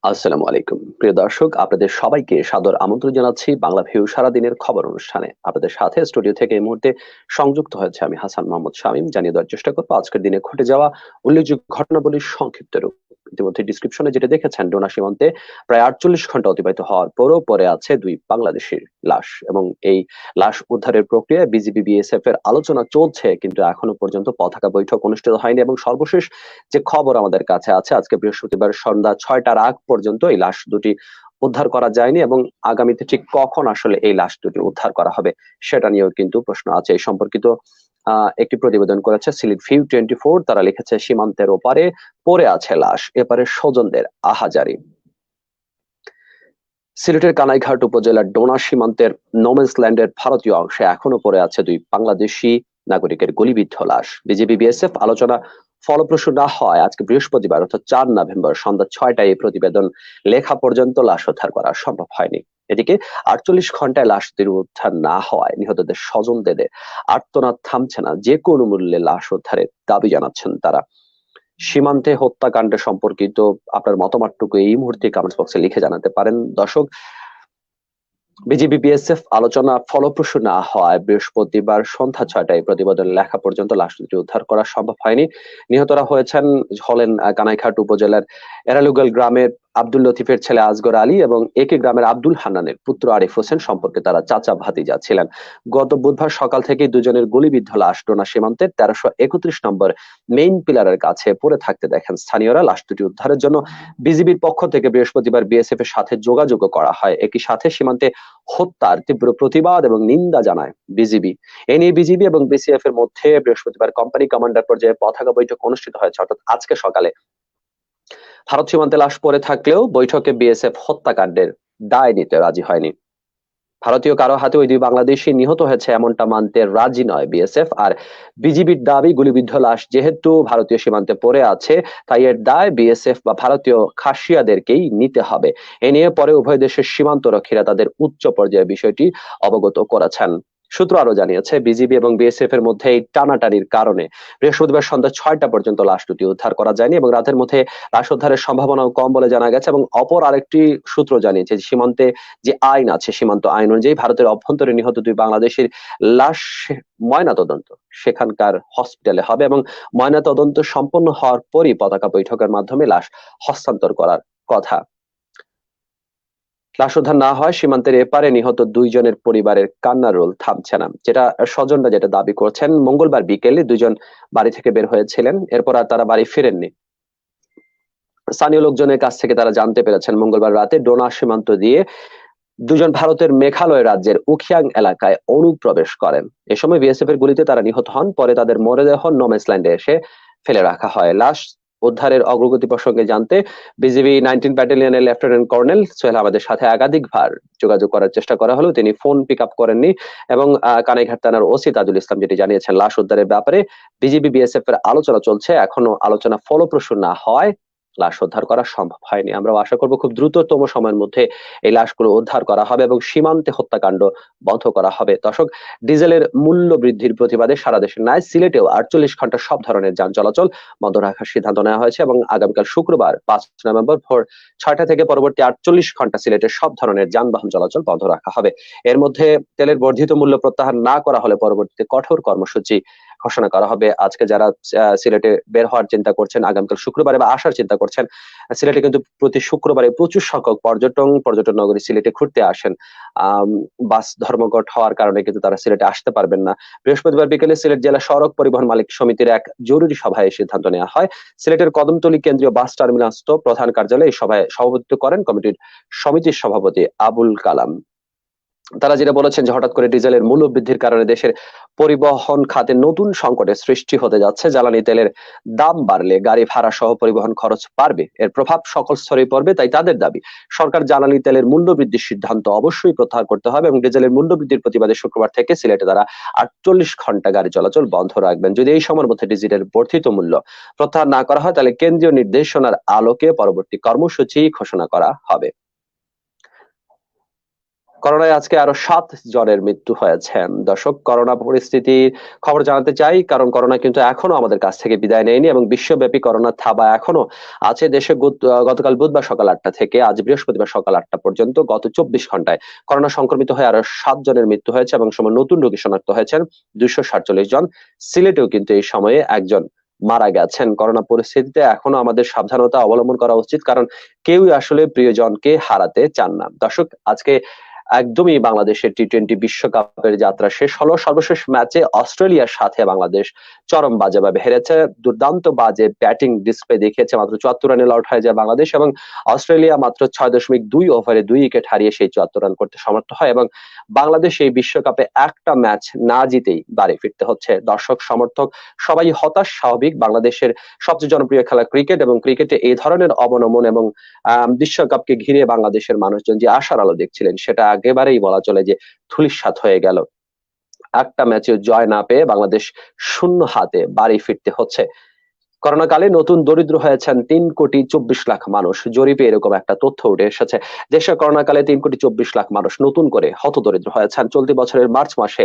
আসসালামু আলাইকুম প্রিয় দর্শক, আপনাদের সবাইকে সাদর আমন্ত্রণ জানাচ্ছি বাংলা ভিউ সারাদিনের খবর অনুষ্ঠানে। আপনাদের সাথে স্টুডিও থেকে এই মুহূর্তে সংযুক্ত হয়েছে আমি হাসান মোহাম্মদ শামীম। জানিয়ে দেওয়ার চেষ্টা করবো আজকের দিনে ঘটে যাওয়া উল্লেখযোগ্য ঘটনাবলীর সংক্ষিপ্ত রূপ। ইতিমধ্যে ডিসক্রিপশনে যেটা দেখেছেন, ডোনা সীমান্তে প্রায় 48 ঘন্টা অতিবাহিত হওয়ার পরও পরে আছে দুই বাংলাদেশির লাশ, এবং এই লাশ উদ্ধারের প্রক্রিয়ায় বিজিবি বিএসএফ এর আলোচনা চলছে, কিন্তু এখনো পর্যন্ত পতাকা বৈঠক অনুষ্ঠিত হয়নি। এবং সর্বশেষ যে খবর আমাদের কাছে আছে, আজকে বৃহস্পতিবার সন্ধ্যা 6টার আগ পর্যন্ত এই লাশ দুটি উদ্ধার করা যায়নি, এবং আগামীতে ঠিক কখন আসলে এই লাশ দুটি উদ্ধার করা হবে সেটা নিয়েও কিন্তু প্রশ্ন আছে। এই সম্পর্কিত একটি প্রতিবেদন করেছে সিলেট ভিউ 24। তারা লিখেছে, সীমান্তের ওপারে পড়ে আছে লাশ, এপারে স্বজনদের আহাজারি। সিলেটের কানাইঘাট উপজেলার ডোনা সীমান্তের নোম্যান্স ল্যান্ডের ভারতীয় অংশে এখনো পড়ে আছে দুই বাংলাদেশি নাগরিকের গুলিবিদ্ধ লাশ। বিজেপি বিএসএফ আলোচনা ফলপ্রসূ না হয় আজকে বৃহস্পতিবার অর্থাৎ 4 নভেম্বর সন্ধ্যা 6টায় এই প্রতিবেদন লেখা পর্যন্ত লাশ উদ্ধার করা সম্ভব হয়নি। এদিকে 48 ঘন্টায় লাশ দুটি উদ্ধার না হওয়ায় নিহতদের স্বজনদের আর্তনাদ থামছে না। যে কোনো মূল্যে লাশ উদ্ধারের দাবি জানাচ্ছেন তারা। সীমান্তে হত্যাকাণ্ড সম্পর্কিত আপনার মতামতটুকু এই মুহূর্তে কমেন্টস বক্সে লিখে জানাতে পারেন দর্শক। বিজিবি বিএসএফ আলোচনা ফলপ্রসূ না হওয়ায় বৃহস্পতিবার সন্ধ্যা 6টায় প্রতিবেদন লেখা পর্যন্ত লাশ দুটি উদ্ধার করা সম্ভব হয়নি। নিহতরা হলেন কানাইঘাট উপজেলার এরালুগাল গ্রামের আব্দুল লতিফের ছেলে আসগর আলী এবং একই গ্রামের আব্দুল হান্নানের পুত্র আরিফ হোসেন। সম্পর্কে তারা চাচা ভাতিজা ছিলেন। গত বুধবার সকাল থেকে দুজনের গুলিবিদ্ধ লাশ ডোনা সীমান্তের 1331 নম্বর মেইন পিলারের কাছে পড়ে থাকতে দেখেন স্থানীয়রা। লাশ দুটি উদ্ধারের জন্য বিজিবির পক্ষ থেকে বৃহস্পতিবার বিএসএফ এর সাথে যোগাযোগ করা হয়। একই সাথে সীমান্তে হত্যার তীব্র প্রতিবাদ এবং নিন্দা জানায় বিজিবি। এ নিয়ে বিজিবি এবং বিসিএফ এর মধ্যে বৃহস্পতিবার কোম্পানি কমান্ডার পর্যায়ে পতাকা বৈঠক অনুষ্ঠিত হয়েছে, অর্থাৎ আজকে সকালে। ভারত সীমান্তে লাশ পড়ে থাকলেও বৈঠকে বিএসএফ হত্যাকাণ্ডের দায় নিতে রাজি হয়নি। ভারতীয় কারো হাতে ওই দুই বাংলাদেশি নিহত হয়েছে এমনটা মানতে রাজি নয় বিএসএফ। আর বিজিবির দাবি, গুলিবিদ্ধ লাশ যেহেতু ভারতীয় সীমান্তে পড়ে আছে, তাই এর দায় বিএসএফ বা ভারতীয় খাসিয়াদেরকেই নিতে হবে। এ নিয়ে পরে উভয় দেশের সীমান্ত রক্ষীরা তাদের উচ্চ পর্যায়ে বিষয়টি অবগত করেছেন। সূত্র আরো জানিয়েছে, বিজিবি এবং বিএসএফ এর মধ্যে এই টানাটানির কারণে বৃহস্পতিবার সন্ধ্যা 6টা পর্যন্ত লাশ দুটি উদ্ধার করা যায়নি, এবং রাতের মধ্যে লাশ উদ্ধারের সম্ভাবনাও কম বলে জানা গেছে। এবং অপর আরেকটি সূত্র জানিয়েছে, সীমান্তে যে আইন আছে, সীমান্ত আইন অনুযায়ী ভারতের অভ্যন্তরে নিহত দুই বাংলাদেশের লাশ ময়নাতদন্ত সেখানকার হসপিটালে হবে, এবং ময়নাতদন্ত সম্পন্ন হওয়ার পরই পতাকা বৈঠকের মাধ্যমে লাশ হস্তান্তর করার কথা। লাশ উদ্ধার না হয় সীমান্তের এপারে নিহত দুইজনের পরিবারের কান্নার রোল থামছে না। স্বজনরা যেটা দাবি করছেন, মঙ্গলবার বিকেলে দুইজন বাড়ি থেকে বের হয়েছিলেন, এরপর আর তারা বাড়ি ফিরেননি। স্থানীয় লোকজনের কাছ থেকে তারা জানতে পেরেছেন, মঙ্গলবার রাতে ডোনা সীমান্ত দিয়ে দুজন ভারতের মেঘালয় রাজ্যের উখিয়াং এলাকায় অনুপ্রবেশ করেন। এ সময় বিএসএফ এর গুলিতে তারা নিহত হন। পরে তাদের মরদেহ নোম্যান্সল্যান্ডে এসে ফেলে রাখা হয়। লাশ উদ্ধারের অগ্রগতি প্রসঙ্গে জানতে বিজিবি 19 ব্যাটালিয়নের লেফটেন্যান্ট কর্নেল সোহেল আহমেদের সাথে একাধিকবার যোগাযোগ করার চেষ্টা করা হলেও তিনি ফোন পিক আপ করেননি। এবং কানাইঘাট থানার ওসি তাজুল ইসলাম যেটি জানিয়েছেন, লাশ উদ্ধারের ব্যাপারে বিজিবি বিএসএফ এর আলোচনা চলছে, এখনো আলোচনা ফলপ্রসূ না হয় লাশ উদ্ধার করা সম্ভব হয়নি। আমরা আশা করব খুব দ্রুততম সময়ের মধ্যে এই লাশগুলো উদ্ধার করা হবে এবং সীমান্তে হত্যাকাণ্ড বন্ধ করা হবে। দর্শক, ডিজেলের মূল্য বৃদ্ধির প্রতিবাদে সারা দেশের ন্যায় সিলেটেও 48 ঘন্টা সব ধরনের যান চলাচল বন্ধ রাখার সিদ্ধান্ত নেওয়া হয়েছে, এবং আগামীকাল শুক্রবার 5 নভেম্বর ভোর 6টা থেকে পরবর্তী 48 ঘন্টা সিলেটের সব ধরনের যানবাহন চলাচল বন্ধ রাখা হবে। এর মধ্যে তেলের বর্ধিত মূল্য প্রত্যাহার না করা হলে পরবর্তীতে কঠোর কর্মসূচি ঘোষণা করা হবে। আজকে যারা সিলেটে বের হওয়ার চিন্তা করছেন, আগামীকাল শুক্রবারে বা আসার চিন্তা করছেন, সিলেটে কিন্তু প্রতি শুক্রবারে প্রচুর সংখ্যক পর্যটন নগরী সিলেটে ঘুরতে আসেন। বাস ধর্মঘট হওয়ার কারণে কিন্তু তারা সিলেটে আসতে পারবেন না। বৃহস্পতিবার বিকেলে সিলেট জেলা সড়ক পরিবহন মালিক সমিতির এক জরুরি সভায় সিদ্ধান্ত নেওয়া হয়। সিলেটের কদমতলী কেন্দ্রীয় বাস টার্মিনালস্থ প্রধান কার্যালয়ে এই সভায় সভাপতিত্ব করেন সমিতির সভাপতি আবুল কালাম। তারা যেটা বলেছেন যে, হঠাৎ করে ডিজেলের মূল্য বৃদ্ধির কারণে দেশের পরিবহন খাতে নতুন সংকটের সৃষ্টি হতে যাচ্ছে। জ্বালানি তেলের দাম বাড়লে গাড়ি ভাড়া সহ পরিবহন খরচ বাড়বে, এর প্রভাব সকল স্তরে পড়বে। তাই তাদের দাবি, সরকার জ্বালানি তেলের মূল্য বৃদ্ধির সিদ্ধান্ত অবশ্যই প্রত্যাহার করতে হবে, এবং ডিজেলের মূল্য বৃদ্ধির প্রতিবাদে শুক্রবার থেকে সিলেটে তারা 48 ঘন্টা গাড়ি চলাচল বন্ধ রাখবেন। যদি এই সময়ের মধ্যে ডিজেলের বর্ধিত মূল্য প্রত্যাহার না করা হয়, তাহলে কেন্দ্রীয় নির্দেশনার আলোকে পরবর্তী কর্মসূচি ঘোষণা করা হবে। করোনায় আজকে আরো 7 জনের মৃত্যু হয়েছে। দর্শক, করোনা পরিস্থিতির খবর জানাতে চাই, কারণ করোনা কিন্তু এখনো আমাদের কাছ থেকে বিদায় নেয়নি এবং বিশ্বব্যাপী করোনার থাবা এখনো আছে দেশে। গতকাল বুধবার সকাল 8টা থেকে আজ বৃহস্পতিবার সকাল 8টা পর্যন্ত গত 24 ঘন্টায় করোনা সংক্রমিত হয়ে আরো 7 জনের মৃত্যু হয়েছে এবং সময় নতুন রোগী শনাক্ত হয়েছেন 247 জন। সিলেটেও কিন্তু এই সময়ে একজন মারা গেছেন। করোনা পরিস্থিতিতে এখনো আমাদের সাবধানতা অবলম্বন করা উচিত, কারণ কেউই আসলে প্রিয়জনকে হারাতে চান না। দর্শক, আজকে একদমই বাংলাদেশের টি-20 বিশ্বকাপের যাত্রা শেষ হলো। সর্বশেষ ম্যাচে অস্ট্রেলিয়ার সাথে বাংলাদেশ চরম বাজেভাবে হেরেছে। দুর্দান্ত বাজে ব্যাটিং ডিসপ্লে দেখিয়েছে। মাত্র 74 রানে লর্ড হয়ে যায় বাংলাদেশ এবং অস্ট্রেলিয়া মাত্র 6.2 ওভারে 2 উইকেট হারিয়ে সেই 74 রান করতে সমর্থ হয় এবং বাংলাদেশ এই বিশ্বকাপে একটা ম্যাচ না জিতেই বাড়ি ফিরতে হচ্ছে। দর্শক সমর্থক সবাই হতাশ, স্বাভাবিক। বাংলাদেশের সবচেয়ে জনপ্রিয় খেলা ক্রিকেট এবং ক্রিকেটে এই ধরনের অবনমন এবং বিশ্বকাপকে ঘিরে বাংলাদেশের মানুষজন যে আশার আলো দেখছিলেন, সেটা একেবারেই বলা চলে যে ধূলিসাৎ হয়ে গেল। একটা ম্যাচে জয় না পেয়ে বাংলাদেশ শূন্য হাতে বাড়ি ফিরতে হচ্ছে। করোনাকালে নতুন দরিদ্র হয়েছেন 3,24,00,000 মানুষ। জরিপে এরকম একটা তথ্য উঠে এসেছে। দেশে করোনাকালে 3,24,00,000 মানুষ নতুন করে হতদরিদ্র হয়েছেন। চলতি বছরের মার্চ মাসে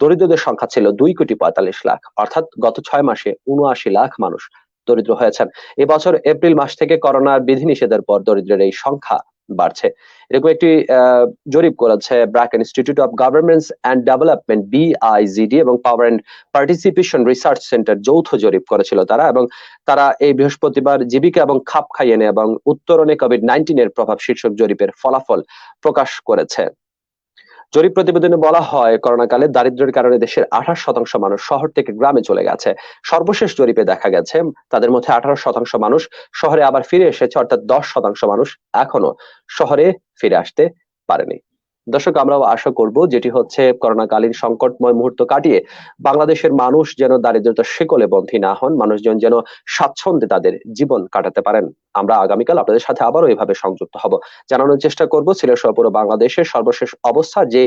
দরিদ্রদের সংখ্যা ছিল 2,45,00,000, অর্থাৎ গত 6 মাসে 79 লাখ মানুষ দরিদ্র হয়েছেন। এবছর এপ্রিল মাস থেকে করোনার বিধিনিষেধের পর দরিদ্রের এই সংখ্যা বাড়ছে। এরকম একটি জরিপ করেছে BRAC institute of governments and development, BIGD, এবং power and participation research centre যৌথ জরিপ করেছিল তারা, এবং তারা এই বৃহস্পতিবার জীবিকা এবং খাপ খাইয়ে নেয় এবং উত্তরণে কোভিড-19 এর প্রভাব শীর্ষক জরিপের ফলাফল প্রকাশ করেছে। জরিপ প্রতিবেদনে বলা হয়, করোনাকালে দারিদ্র্যের কারণে দেশের 28% মানুষ শহর থেকে গ্রামে চলে গেছে। সর্বশেষ জরিপে দেখা গেছে তাদের মধ্যে 18% মানুষ শহরে আবার ফিরে এসেছে, অর্থাৎ 10% মানুষ এখনো শহরে ফিরে আসতে পারেনি। দর্শক, আমরাও আশা করব যেটি হচ্ছে করোনাকালীন সংকটময় মুহূর্ত কাটিয়ে বাংলাদেশের মানুষ যেন দারিদ্রতার শিকলে বন্দী না হন, মানুষজন যেন স্বাচ্ছন্দ্যে তাদের জীবন কাটাতে পারেন। আমরা আগামীকাল আপনাদের সাথে আবারও এভাবে সংযুক্ত হব, জানানোর চেষ্টা করব সিলেট সহ পুরো বাংলাদেশের সর্বশেষ অবস্থা, যে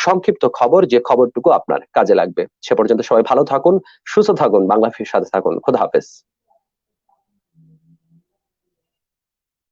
সংক্ষিপ্ত খবর, যে খবরটুকু আপনার কাজে লাগবে। সে পর্যন্ত সবাই ভালো থাকুন, সুস্থ থাকুন, বাংলা ফির সাথে থাকুন। খোদা হাফেজ।